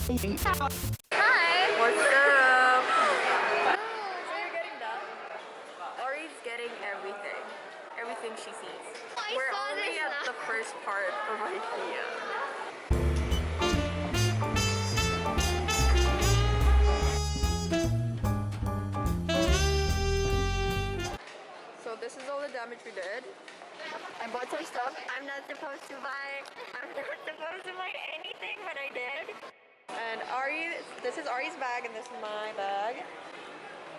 Hi! What's up? So you're getting that? Ari's getting everything. Everything she sees. We're only at the first part of Ikea. So this is all the damage we did. I bought some stuff I'm not supposed to buy. I'm not supposed to buy anything, but I did. And this is Ari's bag and this is my bag.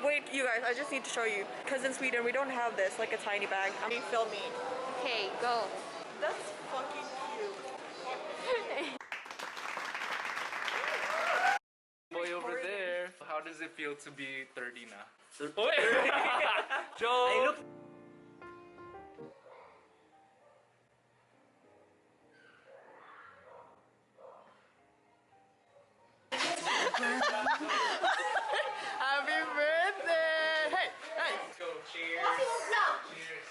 Wait, you guys, I just need to show you. Because in Sweden, we don't have this, like a tiny bag. I mean, film me. Okay, go. That's fucking cute. Boy over there. How does it feel to be 30 na? Joe! Happy birthday! Hey, hey! Go, cheers! Cheers!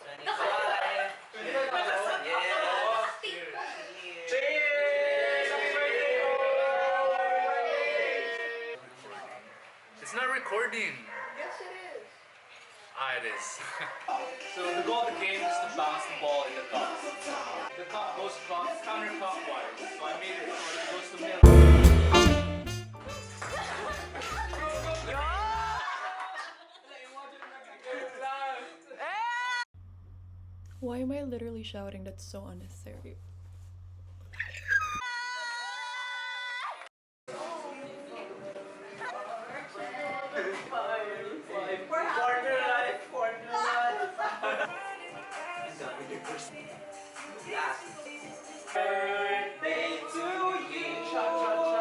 25! Cheers! Happy birthday! It's not recording. Yes, it is. Ah, it is. So the goal of the game is to bounce the ball in the cup. The cup goes counterclockwise. So I made it so it goes to Millie. Why am I literally shouting? That's so unnecessary. Birthday to you! Cha cha cha!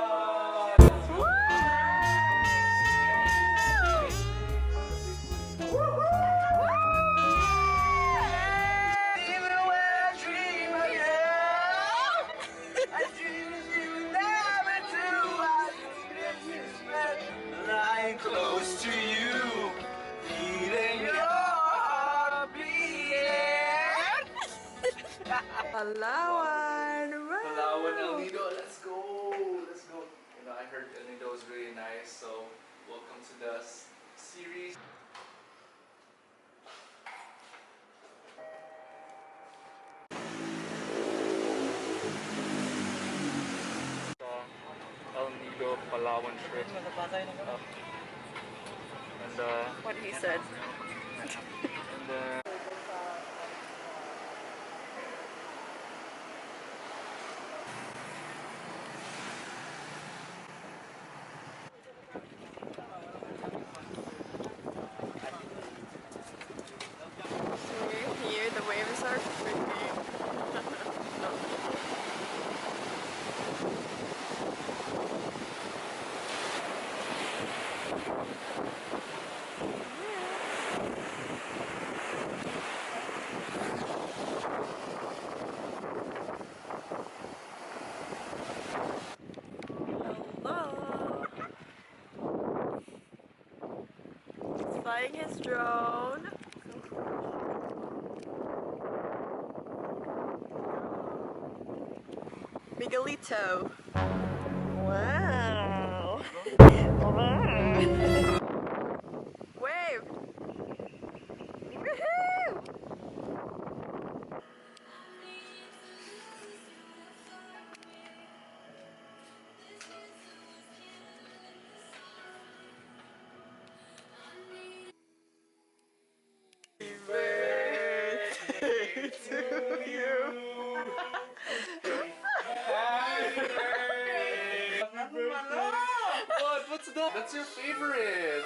Even when I dream of you, I dream of you never do. I just lying close to you, feeling your heart beating. Palawan! Palawan, El Nido, let's go! Let's go! You know, I heard El Nido is really nice, so welcome to the series. El Nido, Palawan trip. What he said. And Here, the waves are pretty. Hello. He's flying his drone. Miguelito. Wow. Wow. Wave. Woohoo! Happy birthday to you. What? What's that? That's your favorite!